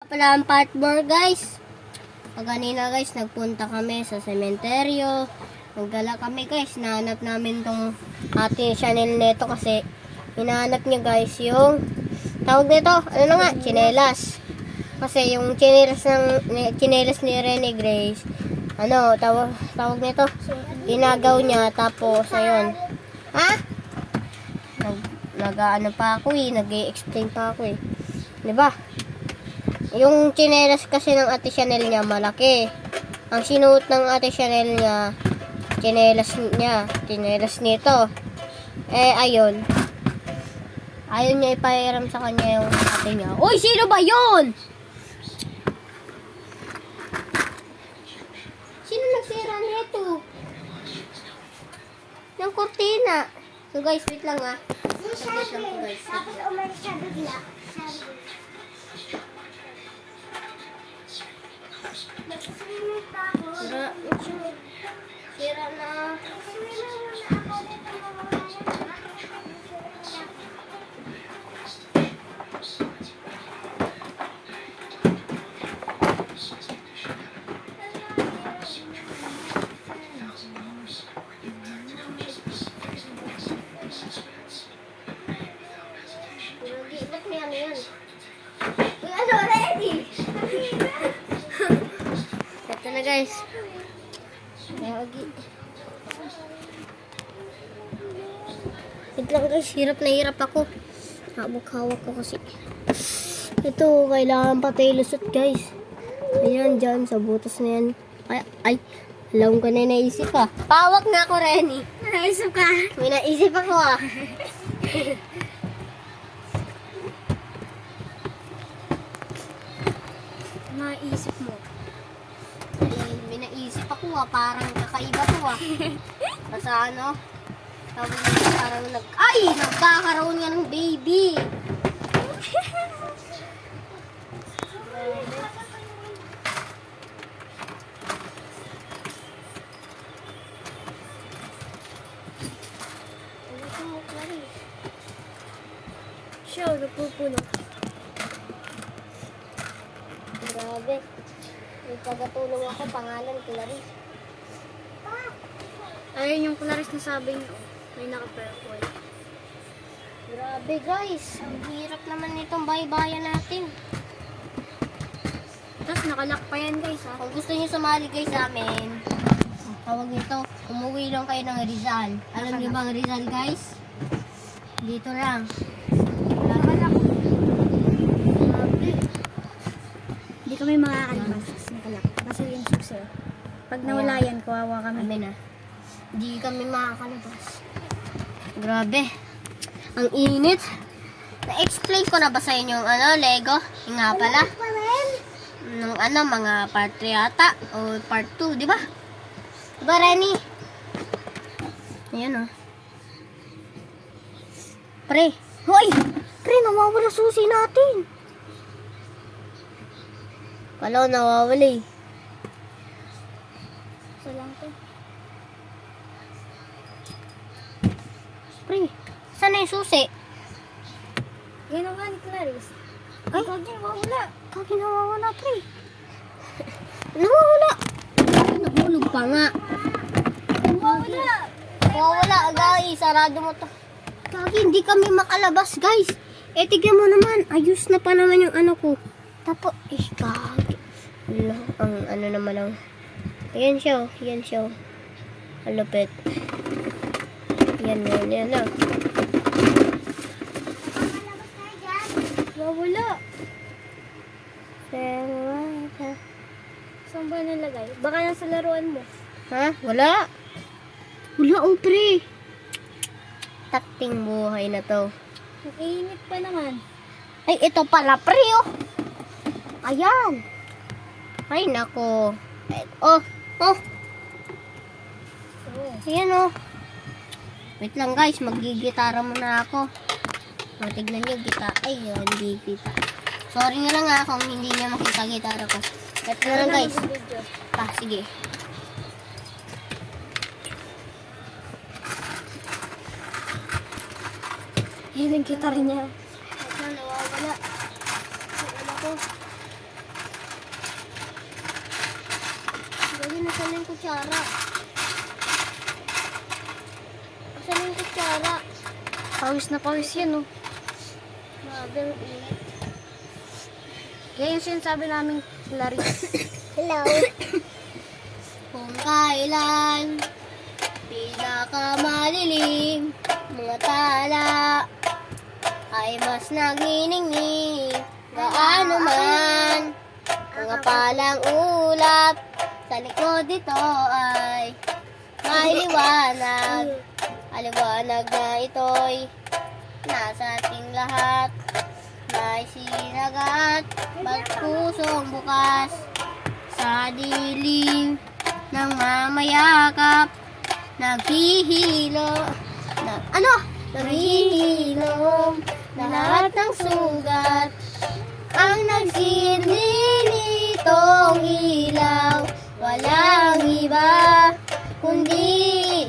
pala ang part 4 guys. Kanina guys, nagpunta kami sa sementeryo. Nagdala kami guys, nahanap namin tong ate Chanel neto kasi hinahanap niya guys yung tawag nito, ano na nga, tsinelas. Kasi yung tsinelas ni Rene Grace, ano, tawag nito, inagaw niya, tapos ayun. Ha? Nag-ano pa ako eh, nag-i-explain pa ako eh. 'Di ba? Yung tsinelas kasi ng ate Chanel niya malaki. Ang sinuot ng ate Chanel niya, tsinelas nito. Ayun. Ayaw niya ipahiram sa kanya yung ate niya. Uy, sino ba yun? Sino nagsira nito? Yung kurtina. So guys, wait lang ah. Wait lang po guys. Tapos umalis siya bigla. Nagsisimit pa ako. Sira na. Ba't may ano yan? Uy, ano, ready? Ito na guys. Lagi. Wait lang guys, hirap na hirap ako. Hawak ko kasi. Ito, kailangan pa tayo lusot guys. Ayan, dyan, sa butas na yan. Ay, alam ko na naisip ah. Pawak nga ako, Renny. Naisip ka? May naisip ako ah. Maisip mo. May naisip ako ah. Parang kakaiba to ah. Basta ano, tawag nito parang nagkakaroon nga ng baby. Siya, nagpupuno. Grabe. May pagatulong ako, pangalan Clarice. Ayun yung Clarice na sabi niyo. May naka-purple. Grabe guys, ang hirap naman nitong baybayan natin. Tapos nakalock pa yan guys ha. Kung gusto niyo sumali guys sa amin, tawag nito, umuwi lang kayo ng Rizal. Alam niyo ba ang Rizal guys? Dito lang. Hindi kami makakalabas. Nakalock. Kasi yung susi. Pag nawala yan, kawawa kami. Amin na. Hindi kami makakalabas. Grabe. Ang init. Na-explain ko na ba sa inyo yung Lego? Yung nga pala. Nung mga part 3 yata. O part 2, di ba? Diba, Renny? Ayan o. Pre. Hoy! Pre, nawawala susi natin. Kala ko nawawala eh. So lang to. Pre, saan na yung susi? Yan ang nga ni Clarice. Ay, Kagi nawawala. kagi nawawala, pre. Nawawala. Nahulog pa nga. Nawawala. Nawawala, guys. Sarado mo to. Kagi, hindi kami makalabas, guys. Tignan mo naman. Ayos na pa naman yung ano ko. Tapos, kagi. Ang naman lang. Ayan siya, oh. Yan siya, oh. Malupit. Yan na. Nawawala. Pero, Saan ba nalagay? Baka nasa laruan mo. ha? Wala. Wala, oh, pre. Takting buhay na to. Ang init pa naman. Ay, ito pala, pre, oh. Ayan. Ay, nako. Oh. Ayan, oh. Wait lang, guys. Magigitara muna ako. Tignan nyo, Ay, hindi kita. Sorry na lang kung hindi niya makita gitara ko. Ito na lang, guys. Sige. Hiling kita rin niya. Ito, nawawala. Ano ko? kutsara? Asan yung kutsara? Pawis na pawis yan, oh. Grabe, ang init. Kaya yung sinasabi namin, Clarice. Hello. Kung kailan pinakamalilim mga tala ay mas nagniningning gaano man mga palang ulap sa likod dito ay mailiwanag. Aliwanag na ito'y nasa ating lahat. May sinagat, pusong bukas sa dilim ng mamayakap. Naghihilo, naghihilom na lahat ng sugat. Ang nagsilbi nitong ilaw, walang iba kundi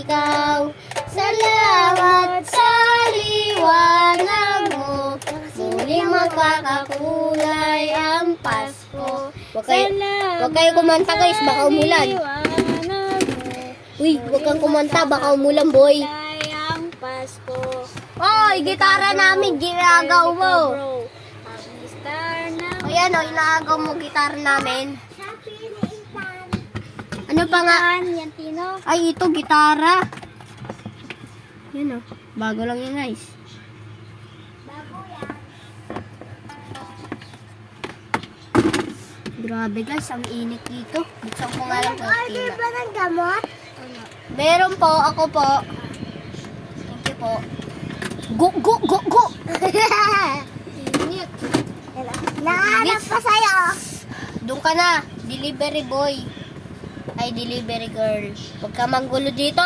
ikaw. Salamat sa liwanag mo, muling magkakakulay ang Pasko. Huwag kayo kumanta guys, baka umulan. Uy, huwag kang kumanta, baka umulan boy. Kulay ang Pasko. Oy, gitara namin, ginagaw mo. Ang star na Ayan o, inaagaw mo gitara namin. Ano pa nga? yan, Tino. Ay, ito, gitara. Yan o, bago lang yun guys. Grabe guys, ang init dito. Buksan ko nga lang kortina. ba ng gamot? Meron po, ako po. Thank you po. Go! Init. Nahanap pa sa'yo. Doon ka na, delivery boy. Ay, delivery girl. Huwag ka manggulo dito.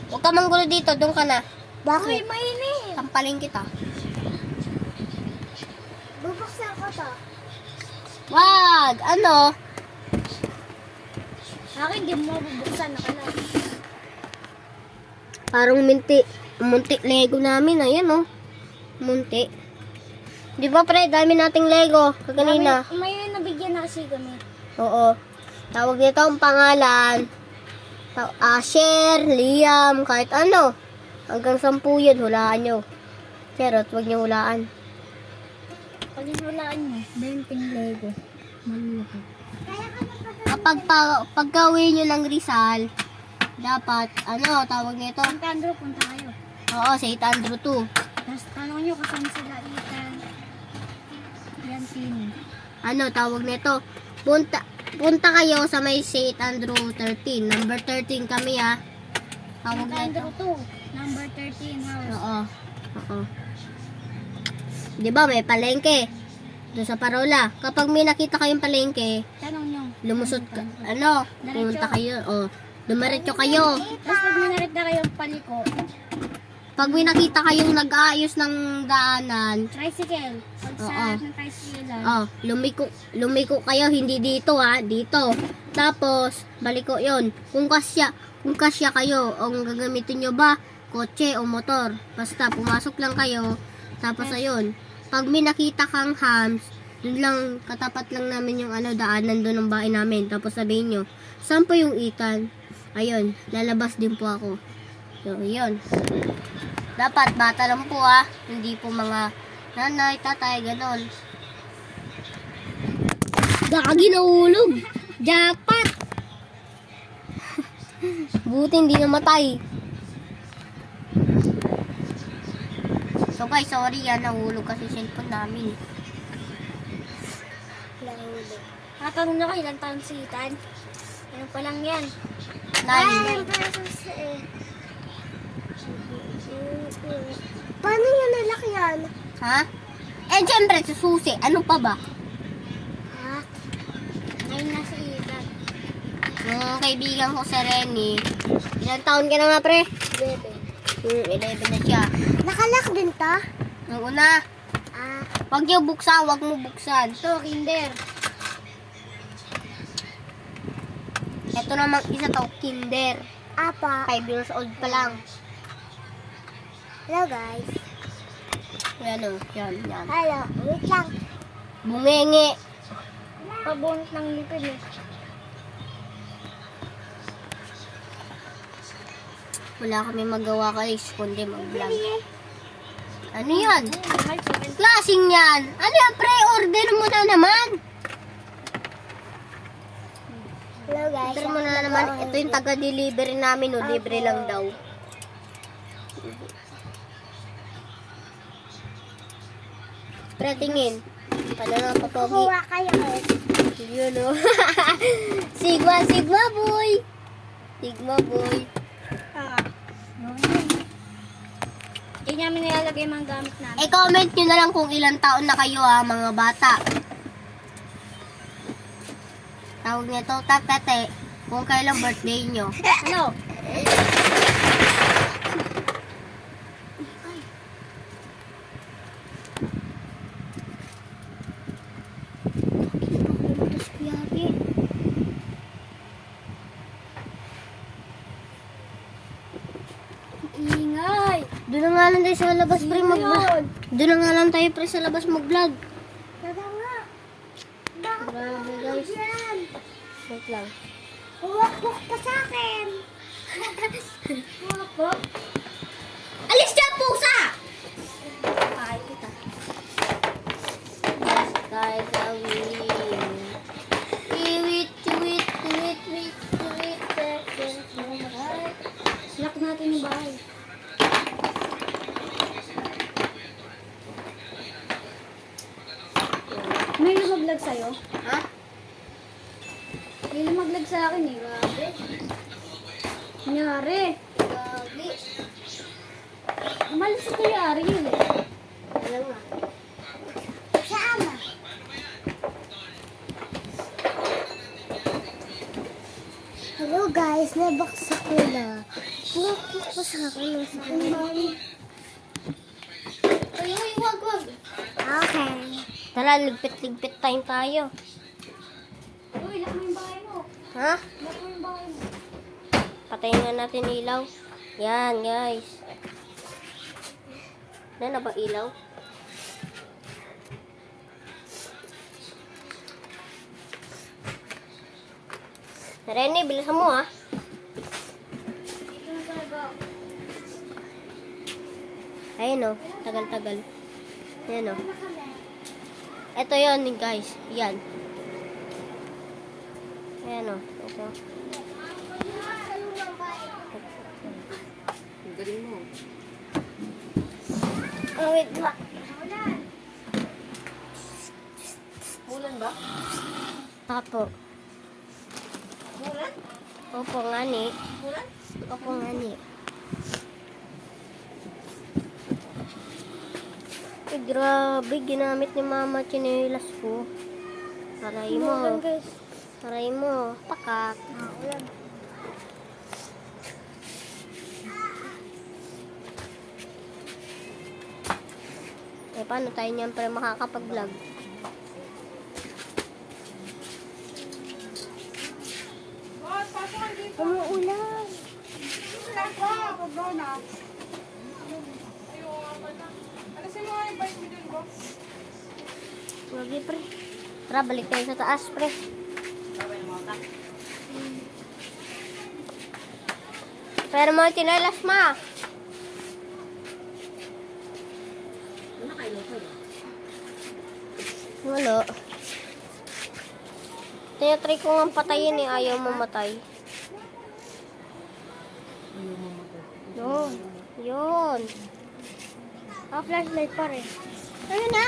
Huwag ka manggulo dito, doon ka na. Bakit? Mainit. Tampalin kita. Bubuksan ko to. Wag! Ano? Akin, di mo bubuksan. Nakalag. Parang munti Lego namin. Ayan oh. Munti. Di ba pre, dami nating Lego kaganina. May nabigyan na kasi kami. Oo. Tawag nito ang pangalan. Asher, Liam, kahit ano. Hanggang 10 yan, hulaan nyo. Charot, wag nyo hulaan. Pag isulaan mo, 20 Lego. Malaki. Kapag paggawin nyo ng Rizal, dapat, ano, tawag nito? St. Andrew, punta kayo. Oo, sa 8 Andrew 2. Tapos tanong nyo kasama sila Ethan. Yan, Tino. Ano, tawag nito? Punta kayo sa may St. Andrew 13. Number 13 kami ha. Tawag St. nito. Andrew 2, number 13 house. Oo. Oo. Di ba may palengke? Doon sa Parola. Kapag may nakita kayong palengke, Tanong nyo. lumusot ka. Ano? Pumunta kayo. O, dumiretso kayo. Tapos pag minarit na kayong paliko, Pag may nakita kayong nag-aayos ng daanan, tricycle. Pag sa Oo. harap ng tricycle lang. oh, lumiko kayo, hindi dito ha, dito. Tapos, baliko yon. Kung kasya kayo, o kung gagamitin nyo ba, kotse o motor. Basta, pumasok lang kayo. Tapos, ayun. Pag may nakita kang hams, dun lang, katapat lang namin yung daanan doon ng bahay namin. Tapos sabihin nyo, saan po yung Ethan? Ayun, lalabas din po ako. So, yun. Dapat, bata lang po ha. Hindi po mga nanay, tatay, ganon. Gagi nahulog. Jackpot. Buti hindi namatay. So guys, sorry yan. Nahulog kasi cellphone namin. Tatanong nyo kayo, ilang taon si Ethan? Ano pa lang yan? 9. Paano yan nalaki yan? Ha? Eh, syempre, sa susi. Ano pa ba? Ha? Ngayon na si Ethan. Yung kaibigan ko sa Renny. Ilang taon ka na nga, pre? 11 na siya. Nakalak din ta? Yung una, wag niyo buksan, wag mo buksan. Ito, kinder. Ito namang isa to, kinder. Apa. 5 years old pa lang. Hello guys. Yan o, yan. Hello. Wait lang. Bungenge. Pabunot ng ngipin eh. Wala kami magawa guys, kundi mag-vlog. Ano yan? Klaseng yan? Ano yan? Pre-order mo na naman. Hello guys. Order mo na naman. Ito yung taga-delivery namin. O, libre lang daw. Pre, tingin. Paano na papogi? Kuha kayo. Yun o. Sigma, Sigma boy. Sigma boy. Hindi namin nilalagay yung mga gamit namin. I-comment nyo na lang kung ilang taon na kayo mga bata. Tawag nito, tatate. Kung kailan birthday nyo. Ano? Ingay! Doon na nga lang tayo sa labas pre mag-vlog. Doon na nga lang tayo pre sa labas mag-vlog. Tara nga! Grabe guys. Yan! Wait lang. Huwak-huwak pa sa akin! Huwak-huwak? Alis dyan pusa! Ay, kita. Tayo gawin. Iwit, iwit, iwit, iwit, iwit, iwit. Lock natin yung bahay. May lumaglag sa'yo? Ha? May lumaglag sa akin eh. Grabe. Nangyari. Grabe. Umalis sa Kuya Ariel eh. Alam nga. Sa ama. Hello guys, nabaksak ko na. Huwag ko sa akin. Uy, uy, wag, wag. Okay. Tara, ligpit-ligpit time tayo. Uy, lock mo yung bahay mo. Ha? Lock mo yung bahay mo. Patayin nga natin ilaw. Yan, guys. Na ba ilaw? Rene, bilisan mo ha. Dito na talaga. Ayun o, tagal-tagal. Ayan o. Ito yon guys. Yan. Ayan o. Ito. Ang galing mo. Oh, wait ba? Ulan ba? Apo. Ulan? Opo nga ni. Ulan? Opo nga ni. Eh, grabe, ginamit ni mama chinelas ko. Aray mo. Ulan guys. Aray mo. Pakak. Ulan. Eh, paano tayo niyan pre makakapag-vlog? Umuulan. Lagi pre. Tara, balik tayo sa taas pre. Pero mo chinelas ma. Wala. Tinatry ko nga patayin eh, ayaw mamatay. Yun. Yun. Flashlight pa rin. Ayun na.